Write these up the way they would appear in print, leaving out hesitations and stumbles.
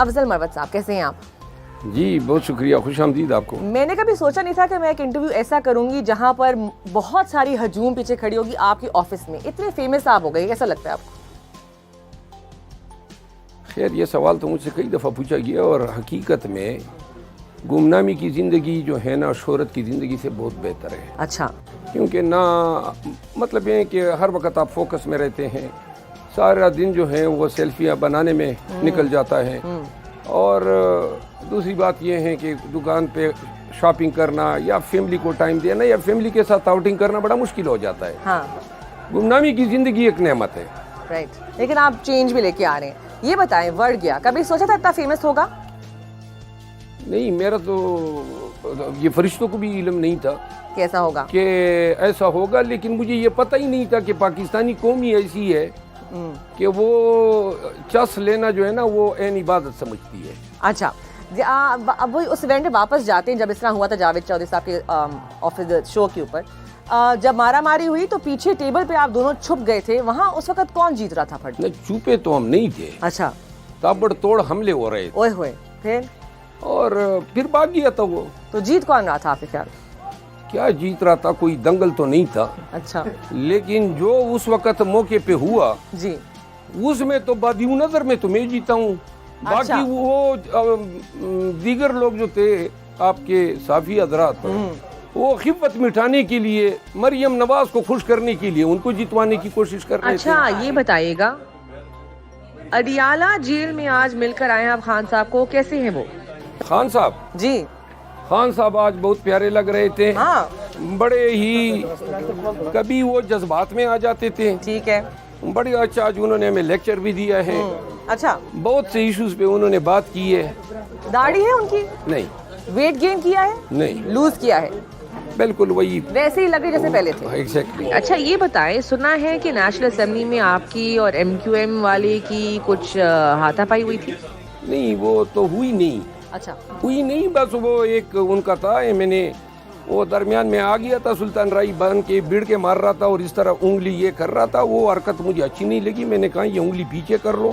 افضل مروت صاحب، کیسے ہیں آپ؟ جی بہت شکریہ، خوش آمدید آپ کو. میں نے کبھی سوچا نہیں تھا کہ میں ایک انٹرویو ایسا کروں گی جہاں پر بہت ساری ہجوم پیچھے کھڑی ہوگی آپ کے آفس میں. اتنے فیمس آپ ہو گئے، کیسا لگتا ہے آپ کو؟ خیر یہ سوال تو مجھ سے کئی دفعہ پوچھا گیا، اور حقیقت میں گمنامی کی زندگی جو ہے نا شہرت کی زندگی سے بہت بہتر ہے. اچھا. کیونکہ نہ مطلب یہ کہ ہر وقت آپ فوکس میں رہتے ہیں، سارا دن جو ہے وہ سیلفیاں بنانے میں نکل جاتا ہے، اور دوسری بات یہ ہے کہ دکان پہ شاپنگ کرنا یا فیملی کو ٹائم دینا یا فیملی کے ساتھ آؤٹنگ کرنا بڑا مشکل ہو جاتا ہے. ہاں، گمنامی کی زندگی ایک نعمت ہے. رائٹ. لیکن آپ چینج بھی لے کے آ رہے ہیں. یہ بتائیں ورڈ گیا، کبھی سوچا تھا اتنا فیمس ہوگا؟ نہیں، میرا تو یہ فرشتوں کو بھی علم نہیں تھا کیسا ہوگا کہ ایسا ہوگا، لیکن مجھے یہ پتہ ہی نہیں تھا کہ پاکستانی قوم ہی ایسی ہے کہ وہ چس لینا جو ہے نا وہ عین عبادت سمجھتی ہے. اچھا، اب وہی اس ایونٹ پہ واپس جاتے ہیں جب اس طرح ہوا تھا جاوید چودھری صاحب کے آفس شو کے اوپر. جب مارا ماری ہوئی تو پیچھے ٹیبل پہ آپ دونوں چھپ گئے تھے، وہاں اس وقت کون جیت رہا تھا پھٹ؟ نہیں، چھپے تو ہم نہیں تھے. اچھا. تابڑ توڑ حملے ہو رہے تھے. اوئے ہوئے. پھر؟ اور پھر بھاگ گیا تھا وہ. تو جیت کون رہا تھا آپ کے خیال؟ کیا جیت رہا تھا؟ کوئی دنگل تو نہیں تھا. اچھا. لیکن جو اس وقت موقع پہ ہوا جی، اس میں تو بادیو نظر میں تو میں جیتا ہوں. باقی وہ دیگر لوگ جو تھے آپ کے صحافی حضرات، وہ خفت مٹانے کے لیے، مریم نواز کو خوش کرنے کے لیے ان کو جتوانے کی کوشش کر رہے تھے. اچھا یہ بتائیے گا، اڈیالہ جیل میں آج مل کر آئے ہیں آپ خان صاحب کو، کیسے ہیں وہ؟ خان صاحب؟ جی خان صاحب آج بہت پیارے لگ رہے تھے. ہاں، بڑے ہی کبھی وہ جذبات میں آ جاتے تھے. ٹھیک ہے. بڑے اچھا، آج انہوں نے ہمیں لیکچر بھی دیا ہے. اچھا. بہت سے ایشوز پہ انہوں نے بات کی ہے. داڑھی ہے ان کی؟ نہیں. ویٹ گین کیا ہے؟ نہیں. لوز کیا ہے؟ بالکل وہی ویسے ہی لگے جیسے پہلے تھے. ایگزیکٹلی. اچھا یہ بتائیں، سنا ہے کہ نیشنل اسمبلی میں آپ کی اور ایم کیو ایم والے کی کچھ ہاتھا پائی ہوئی تھی؟ نہیں، وہ تو ہوئی نہیں. اچھا. ہوئی نہیں، بس وہ ایک ان کا تھا. میں نے وہ درمیان میں آ گیا تھا، سلطان رائی بن کے بھیڑ کے مار رہا تھا اور اس طرح انگلی یہ کر رہا تھا. وہ حرکت مجھے اچھی نہیں لگی. میں نے کہا یہ انگلی پیچھے کر لو.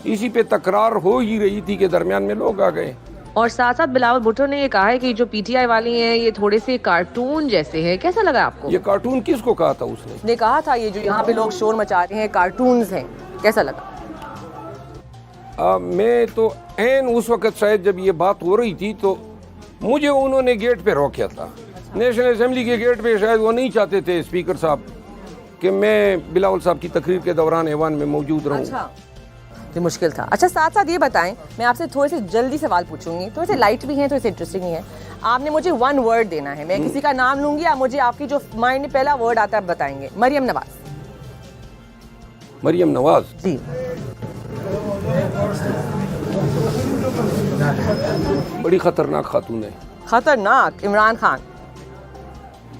اسی پہ تکرار ہو ہی رہی تھی کہ درمیان میں لوگ آ گئے. اور ساتھ ساتھ بلاول بھٹو نے یہ کہا ہے کہ جو پی ٹی آئی والی ہیں یہ تھوڑے سے کارٹون جیسے ہیں. کیسا لگا آپ کو؟ یہ کارٹون کس کو کہا تھا اس نے کہا تھا یہ جو یہاں پہ لوگ شور مچا رہے ہیں کارٹونز ہیں. کیسا لگا؟ میں تو عین اس وقت شاید جب یہ بات ہو رہی تھی تو مجھے انہوں نے گیٹ پہ روکا تھا. نیشنل اسمبلی کے گیٹ پہ. شاید وہ نہیں چاہتے تھے اسپیکر صاحب کہ میں بلاول صاحب کی تقریر کے دوران ایوان میں موجود رہوں. اچھا، یہ مشکل تھا. اچھا ساتھ ساتھ یہ بتائیں، میں آپ سے تھوڑے سے جلدی سوال پوچھوں گی، تھوڑے سے لائٹ بھی ہیں، تھوڑے سے انٹرسٹنگ بھی ہیں. آپ نے مجھے ون ورڈ دینا ہے. میں کسی کا نام لوں گی، آپ مجھے آپ کی جو مائنڈ میں پہلا ورڈ آتا ہے بتائیں گے. مریم نواز. مریم نواز؟ جی. بڑی خطرناک خاتون ہے. خطرناک؟ عمران خان.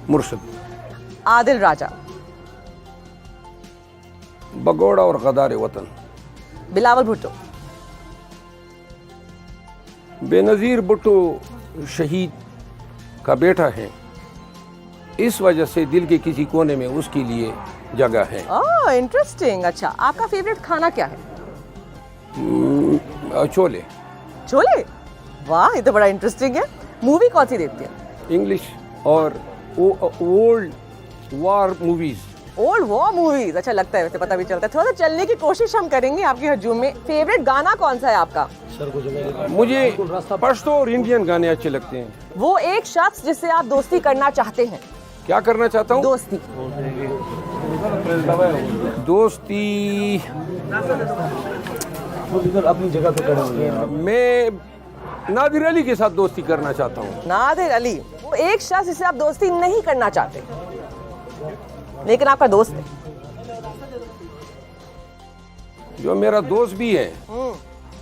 مرشد. عادل راجہ. بگوڑا اور غدار وطن. بلاول بھٹو. بے نظیر بھٹو شہید کا بیٹا ہے، اس وجہ سے دل کے کسی کونے میں اس کے لیے جگہ ہے. انٹرسٹنگ. اچھا آپ کا فیوریٹ کھانا کیا ہے؟ چھولے. چھولے؟ واہ، یہ تو بڑا انٹرسٹنگ ہے. مووی کون سی دیکھتے ہیں؟ انگلش اور اولڈ وار موویز. اولڈ وار موویز. اچھا لگتا ہے، ویسے پتہ بھی چلتا ہے. تھوڑا سا چلنے کی کوشش ہم کریں گے آپ کے ہجوم میں. فیوریٹ گانا کون سا ہے آپ کا؟ مجھے پشتو اور انڈین گانے اچھے لگتے ہیں. وہ ایک شخص جس سے آپ دوستی کرنا چاہتے ہیں. کیا کرنا چاہتا ہوں؟ دوستی. دوستی اپنی جگہ پہ کھڑے ہوئے ہیں. میں نادر علی کے ساتھ دوستی کرنا چاہتا ہوں. نادر علی، وہ ایک شخص جس سے آپ دوستی نہیں کرنا چاہتے لیکن آپ کا دوست ہے. جو میرا دوست بھی ہے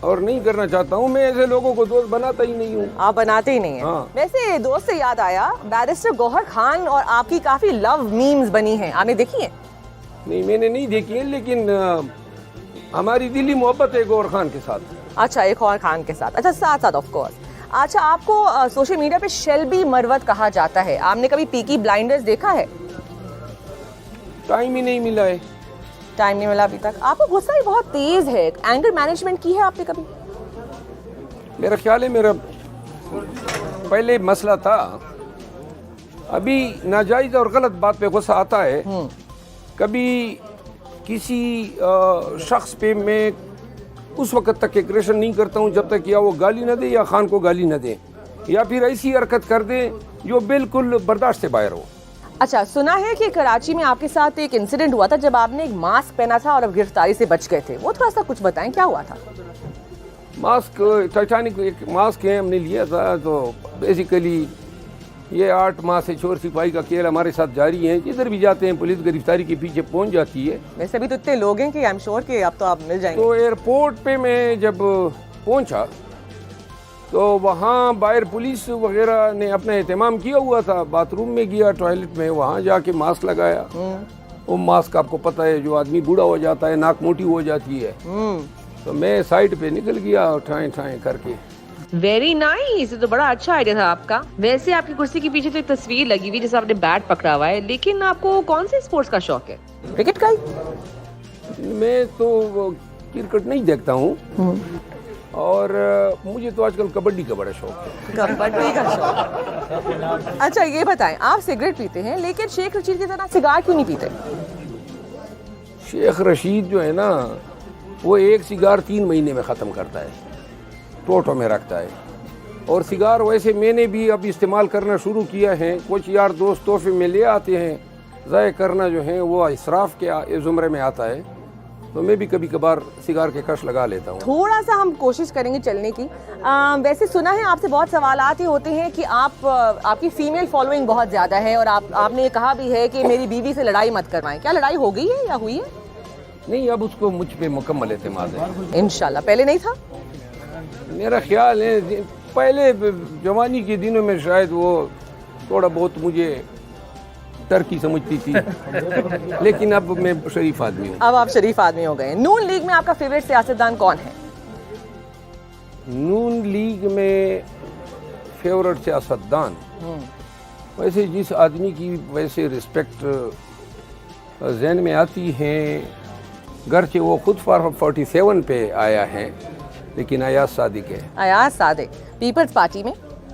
اور نہیں کرنا چاہتا ہوں. میں ایسے لوگوں کو دوست بناتا ہی نہیں ہوں. آپ بناتے ہی نہیں ہیں. ہاں. ویسے دوست سے یاد آیا، بیرسٹر گوہر خان اور آپ کی کافی لو میمز بنی ہیں، آپ نے دیکھی ہیں؟ نہیں، میں نے نہیں دیکھی ہے، لیکن ہماری دلی محبت ہے گوہر خان کے ساتھ. اچھا، ایک اور خان کے ساتھ. اچھا ساتھ ساتھ آف کورس. اچھا آپ کو سوشل میڈیا پہ شیلبی مروت کہا جاتا ہے. آپ نے کبھی پیکی بلائنڈرز دیکھا ہے؟ ٹائم ہی نہیں ملا ہے. ٹائم نہیں ملا ابھی تک. آپ کو غصہ بھی بہت تیز ہے. اینگر مینجمنٹ کی ہے آپ نے کبھی؟ میرا خیال ہے میرا پہلے مسئلہ تھا، ابھی ناجائز اور غلط بات پہ غصہ آتا ہے. کبھی کسی شخص پہ میں اس وقت تک ایگریشن نہیں کرتا ہوں جب تک یا وہ گالی نہ دے یا خان کو گالی نہ دے یا پھر ایسی حرکت کر دے جو بالکل برداشت سے باہر ہو. اچھا، سنا ہے کہ کراچی میں آپ کے ساتھ ایک انسیڈنٹ ہوا تھا جب آپ نے ایک ماسک پہنا تھا اور اب گرفتاری سے بچ گئے تھے، وہ تھوڑا سا کچھ بتائیں کیا ہوا تھا؟ ماسک ٹائٹینک ایک ماسک ہے، ہم نے لیا تھا. تو بیسیکلی یہ 8 ماہ سے چور سپاہی کا کھیل ہمارے ساتھ جاری ہے. جدھر بھی جاتے ہیں پولیس گرفتاری کے پیچھے پہنچ جاتی ہے. ویسے بھی تو اتنے لوگ ہیں کہ آئی ایم شیور کہ اب تو آپ مل جائیں گے. تو ایئرپورٹ پہ میں جب پہنچا تو وہاں باہر پولیس وغیرہ نے اپنا اہتمام کیا ہوا تھا. باتھ روم میں گیا، ٹوائلٹ میں، وہاں جا کے ماسک لگایا. وہ ماسک آپ کو پتہ ہے جو آدمی بوڑھا ہو جاتا ہے ناک موٹی ہو جاتی ہے، تو میں سائڈ پہ نکل گیا ٹھائیں کر کے. ویری نائس، تو بڑا اچھا آئیڈیا تھا آپ کا. ویسے آپ کی کرسی کے پیچھے تو ایک تصویر لگی ہوئی جیسے آپ نے بیٹ پکڑا ہوا ہے، لیکن آپ کو کون سے اسپورٹس کا شوق ہے؟ کرکٹ کا ہی؟ میں تو کرکٹ نہیں دیکھتا ہوں، اور مجھے تو آج کل کبڈی کا بڑا شوق ہے. کبڈی کا شوق. اچھا یہ بتائیں، آپ سگریٹ پیتے ہیں لیکن شیخ رشید کی طرح سگار کیوں نہیں پیتے؟ شیخ رشید جو ہے نا وہ ایک سگار 3 مہینے میں ختم کرتا ہے، ٹوٹو میں رکھتا ہے. اور سگار ویسے میں نے بھی اب استعمال کرنا شروع کیا ہے. کچھ یار دوست تحفے میں لے آتے ہیں، ضائع کرنا جو ہے وہ اسراف کے زمرے میں آتا ہے. تو میں بھی کبھی کبھار سگار کے کش لگا لیتا ہوں. تھوڑا سا ہم کوشش کریں گے چلنے کی. ویسے سنا ہے آپ سے بہت سوالات ہی ہوتے ہیں کہ آپ کی فیمیل فالوئنگ بہت زیادہ ہے، اور آپ نے یہ کہا بھی ہے کہ میری بیوی سے لڑائی مت کروائیں. کیا لڑائی ہو گئی ہے یا ہوئی ہے؟ نہیں، اب اس کو مجھ پہ مکمل اعتماد ہے انشاءاللہ. پہلے نہیں تھا؟ میرا خیال ہے پہلے جوانی کے دنوں میں شاید وہ تھوڑا بہت مجھے ٹرکی سمجھتی تھی، لیکن اب میں شریف آدمی ہوں. اب آپ شریف آدمی ہو گئے. نون لیگ میں آپ کا فیوریٹ سیاستدان کون ہے؟ نون لیگ میں فیورٹ سیاستدان ویسے جس آدمی کی ویسے رسپیکٹ ذہن میں آتی ہے، گرچہ وہ خود 47 پہ آیا ہے، لیکن ایاز صادق ہے. ایاز صادق پیپلز پارٹی میں.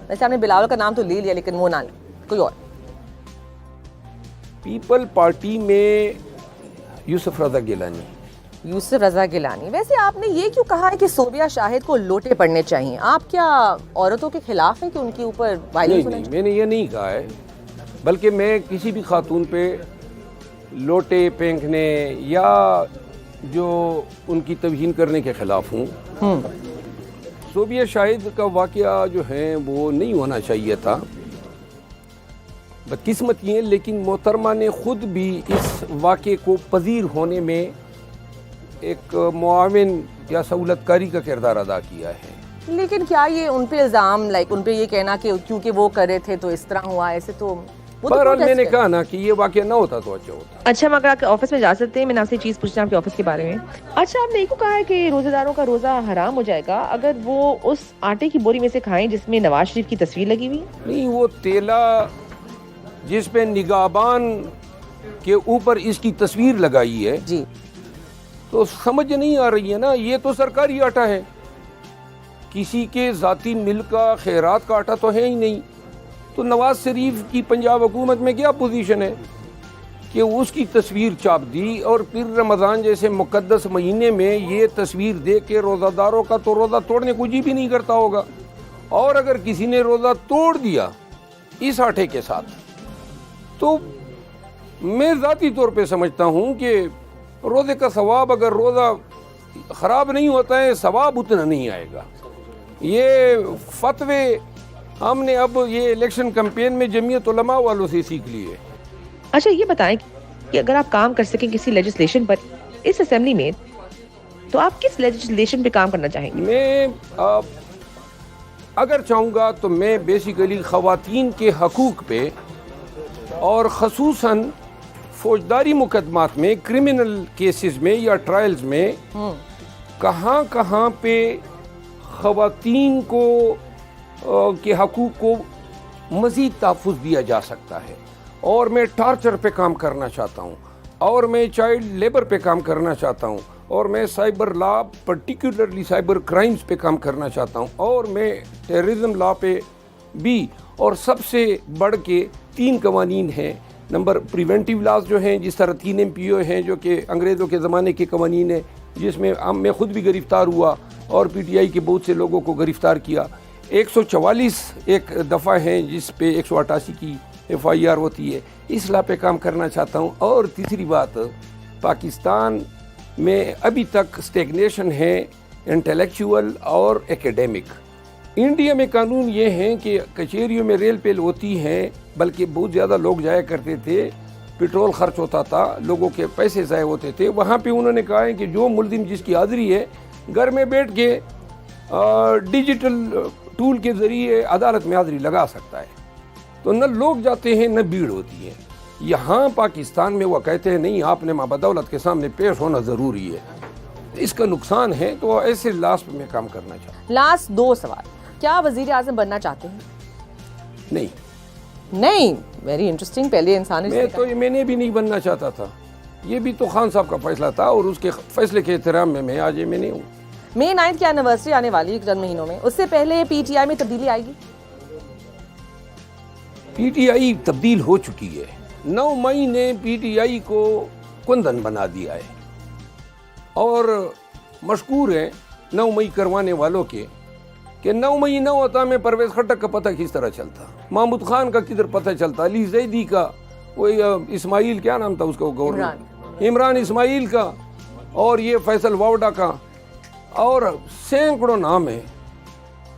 ویسے آپ نے بلاول کا نام تو لے لیا لیکن وہ نہ لے، کوئی اور؟ پیپل پارٹی میں یوسف رضا گیلانی. یوسف رضا گیلانی. ویسے آپ نے یہ کیوں کہا ہے کہ صوبیہ شاہد کو لوٹے پڑنے چاہیے؟ آپ کیا عورتوں کے خلاف ہیں کہ ان کے اوپر وائلنس ہونا نہیں، میں نے یہ نہیں کہا ہے، بلکہ میں کسی بھی خاتون پہ لوٹے پھینکنے یا جو ان کی توہین کرنے کے خلاف ہوں. صوبیہ شاہد کا واقعہ جو ہے وہ نہیں ہونا چاہیے تھا، بدقسمت یہ ہے، لیکن محترمہ نے خود بھی اس واقعے کو پذیر ہونے میں ایک معاون یا سہولت کاری کا کردار ادا کیا ہے. لیکن کیا یہ ان پہ الزام ان پہ یہ کہنا کہ کیونکہ وہ کر رہے تھے تو اس طرح ہوا، ایسے تو بہرحال میں نے کہا نا کہ یہ واقعہ نہ ہوتا تو اچھا ہوتا. اچھا، ہم اگر آپ کے آفس میں جا سکتے ہیں، میں آپ سے چیز پوچھنا آپ کے آفس کے بارے میں. اچھا، آپ نے یہ کہا ہے کہ روزہ داروں کا روزہ حرام ہو جائے گا اگر وہ اس آٹے کی بوری میں سے کھائیں جس میں نواز شریف کی تصویر لگی ہوئی ہے؟ نہیں، وہ تیلا جس پہ نگہبان کے اوپر اس کی تصویر لگائی ہے جی، تو سمجھ نہیں آ رہی ہے نا. یہ تو سرکاری آٹا ہے، کسی کے ذاتی ملک کا خیرات کا آٹا تو ہے ہی نہیں. تو نواز شریف کی پنجاب حکومت میں کیا پوزیشن ہے کہ اس کی تصویر چھاپ دی، اور پھر رمضان جیسے مقدس مہینے میں یہ تصویر دیکھ کے روزہ داروں کا تو روزہ توڑنے کو جی بھی نہیں کرتا ہوگا. اور اگر کسی نے روزہ توڑ دیا اس آٹے کے ساتھ تو میں ذاتی طور پہ سمجھتا ہوں کہ روزے کا ثواب، اگر روزہ خراب نہیں ہوتا ہے ثواب اتنا نہیں آئے گا. یہ فتوے ہم نے اب یہ الیکشن کمپین میں جمعیت علماء والوں سے سیکھ لیے. اچھا یہ بتائیں کہ اگر آپ کام کر سکیں کسی لیجسلیشن پر اس اسمبلی میں، تو آپ کس لیجسلیشن پہ کام کرنا چاہیں گے؟ میں اگر چاہوں گا تو میں بیسیکلی خواتین کے حقوق پہ اور خصوصاً فوجداری مقدمات میں، کرمنل کیسز میں یا ٹرائلز میں کہاں کہاں پہ خواتین کو کے حقوق کو مزید تحفظ دیا جا سکتا ہے، اور میں ٹارچر پہ کام کرنا چاہتا ہوں، اور میں چائلڈ لیبر پہ کام کرنا چاہتا ہوں، اور میں سائبر لا پرٹیکولرلی سائبر کرائمز پہ کام کرنا چاہتا ہوں، اور میں ٹیررزم لا پہ بھی، اور سب سے بڑھ کے 3 قوانین ہیں۔ نمبر پریونٹیو لاز جو ہیں، جس طرح 3 MPO ہیں جو کہ انگریزوں کے زمانے کے قوانین ہیں، جس میں میں خود بھی گرفتار ہوا اور PTI کے بہت سے لوگوں کو گرفتار کیا۔ 144 ایک دفعہ ہیں جس پہ 188 کی FIR ہوتی ہے۔ اس لا پہ کام کرنا چاہتا ہوں۔ اور تیسری بات، پاکستان میں ابھی تک اسٹیگنیشن ہے انٹلیکچول اور ایکیڈیمک۔ انڈیا میں قانون یہ ہیں کہ کچہریوں میں ریل پیل ہوتی ہیں، بلکہ بہت زیادہ لوگ جایا کرتے تھے، پیٹرول خرچ ہوتا تھا، لوگوں کے پیسے ضائع ہوتے تھے۔ وہاں پہ انہوں نے کہا ہے کہ جو ملزم جس کی حاضری ہے گھر میں بیٹھ کے ڈیجیٹل ٹول کے ذریعے عدالت میں حاضری لگا سکتا ہے، تو نہ لوگ جاتے ہیں نہ بھیڑ ہوتی ہے۔ یہاں پاکستان میں وہ کہتے ہیں نہیں، آپ نے بدولت کے سامنے پیش ہونا ضروری ہے، اس کا نقصان ہے۔ تو ایسے لاسٹ میں کام کرنا چاہتا ہوں۔ لاسٹ 2 سوال، کیا وزیر اعظم بننا چاہتے ہیں؟ نہیں، ویری انٹرسٹنگ۔ پہلے انسان میں نے بھی نہیں بننا چاہتا تھا، یہ بھی تو خان صاحب کا فیصلہ تھا، اور اس کے فیصلے کے احترام میں آج میں نہیں ہوں۔ May 9 کی اینیورسری آنے والی ہے چند مہینوں میں، اس سے پہلے PTI میں تبدیلی آئے گی؟ PTI تبدیل ہو چکی ہے۔ 9 مئی نے PTI کو کندن بنا دیا ہے، اور مشکور ہیں 9 مئی کروانے والوں کے کہ 9 مئی نہ ہوتا میں پرویز خٹک کا پتہ کس طرح چلتا، محمود خان کا کدھر پتہ چلتا، علی زیدی کا، وہ اسماعیل کیا نام تھا اس کا، گورنر عمران اسماعیل کا، اور یہ فیصل واوڈا کا، اور سینکڑوں نام ہیں۔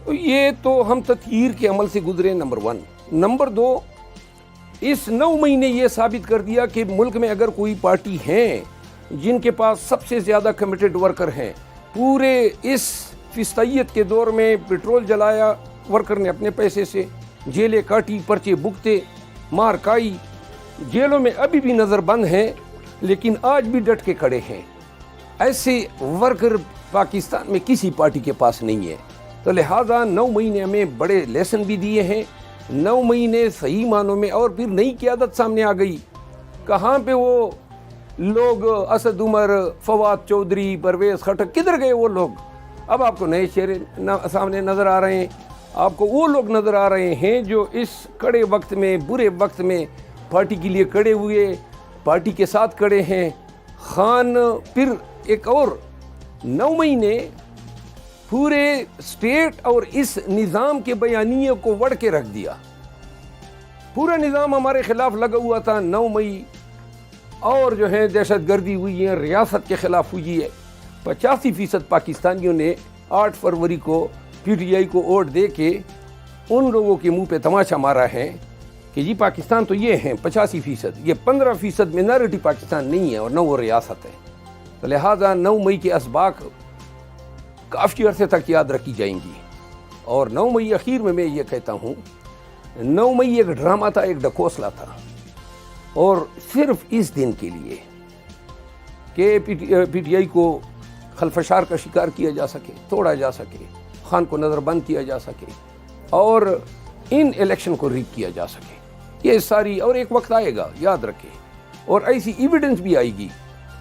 یہ تو ہم تطہیر کے عمل سے گزرے، نمبر 1۔ نمبر 2، اس 9 مئی نے یہ ثابت کر دیا کہ ملک میں اگر کوئی پارٹی ہیں جن کے پاس سب سے زیادہ کمیٹڈ ورکر ہیں، پورے اس فسطیت کے دور میں پیٹرول جلایا ورکر نے اپنے پیسے سے، جیلیں کاٹی، پرچے بکتے، مار کائی، جیلوں میں ابھی بھی نظر بند ہیں، لیکن آج بھی ڈٹ کے کھڑے ہیں۔ ایسے ورکر پاکستان میں کسی پارٹی کے پاس نہیں ہے۔ تو لہٰذا 9 مئی نے ہمیں بڑے لیسن بھی دیے ہیں۔ 9 مئی نے صحیح معنوں میں، اور پھر نئی قیادت سامنے آ گئی۔ کہاں پہ وہ لوگ، اسد عمر، فواد چودھری، پرویز خٹک، کدھر گئے وہ لوگ؟ اب آپ کو نئے چہرے سامنے نظر آ رہے ہیں، آپ کو وہ لوگ نظر آ رہے ہیں جو اس کڑے وقت میں، برے وقت میں پارٹی کے لیے کھڑے ہوئے، پارٹی کے ساتھ کھڑے ہیں۔ خان پھر ایک اور 9 مئی نے پورے اسٹیٹ اور اس نظام کے بیانیے کو وڑ کے رکھ دیا۔ پورا نظام ہمارے خلاف لگا ہوا تھا 9 مئی، اور جو ہے دہشت گردی ہوئی ہے، ریاست کے خلاف ہوئی ہے۔ 85% پاکستانیوں نے 8 فروری کو PTI کو ووٹ دے کے ان لوگوں کے منہ پہ تماشا مارا ہے کہ جی پاکستان تو یہ ہیں 85%، یہ 15% مینارٹی پاکستان نہیں ہے، اور نہ وہ ریاست ہے۔ تو لہٰذا 9 مئی کے اسباق کافی عرصے تک یاد رکھی جائیں گی۔ اور 9 مئی اخیر میں یہ کہتا ہوں، 9 مئی ایک ڈرامہ تھا، ایک ڈکوسلا تھا، اور صرف اس دن کے لیے کہ PTI کو خلفشار کا شکار کیا جا سکے، توڑا جا سکے، خان کو نظر بند کیا جا سکے، اور ان الیکشن کو ریگ کیا جا سکے۔ یہ ساری، اور ایک وقت آئے گا، یاد رکھیں، اور ایسی ایویڈنس بھی آئے گی،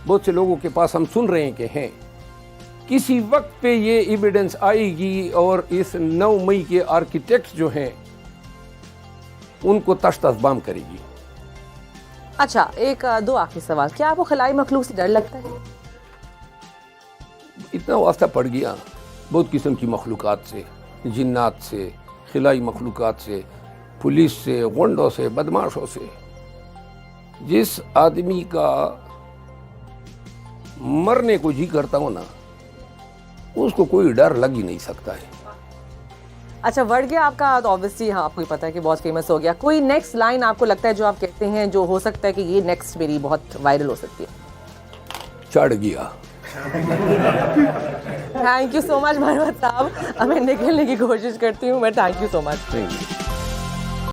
بہت سے لوگوں کے پاس ہم سن رہے ہیں کہ ہیں، کسی وقت پہ یہ ایویڈنس آئے گی، اور اس 9 مئی کے آرکیٹیکٹس جو ہیں ان کو تشت ازبام کرے گی۔ اچھا، ایک 2 آخری سوال، کیا آپ کو خلائی مخلوق سے ڈر لگتا ہے؟ اتنا واسطہ پڑ گیا بہت قسم کی مخلوقات سے، جنات سے، خلائی مخلوقات سے، پولیس سے، غنڈوں سے، بدماشوں سے۔ جس آدمی کا مرنے کو جی کرتا ہو نا، اس کو کوئی ڈر لگ ہی نہیں سکتا ہے۔ اچھا، بڑھ گیا آپ کا تو obviously ہاں آپ کو پتا ہے کہ بہت فیمس ہو گیا، کوئی نیکسٹ لائن آپ کو لگتا ہے جو آپ کہتے ہیں جو ہو سکتا ہے کہ یہ نیکسٹ میری بہت وائرل ہو سکتی ہے؟ چڑھ گیا۔ تھینک یو سو مچ بھروت صاحب، اب میں نکلنے کی کوشش کرتی ہوں، میں تھینک یو سو مچ۔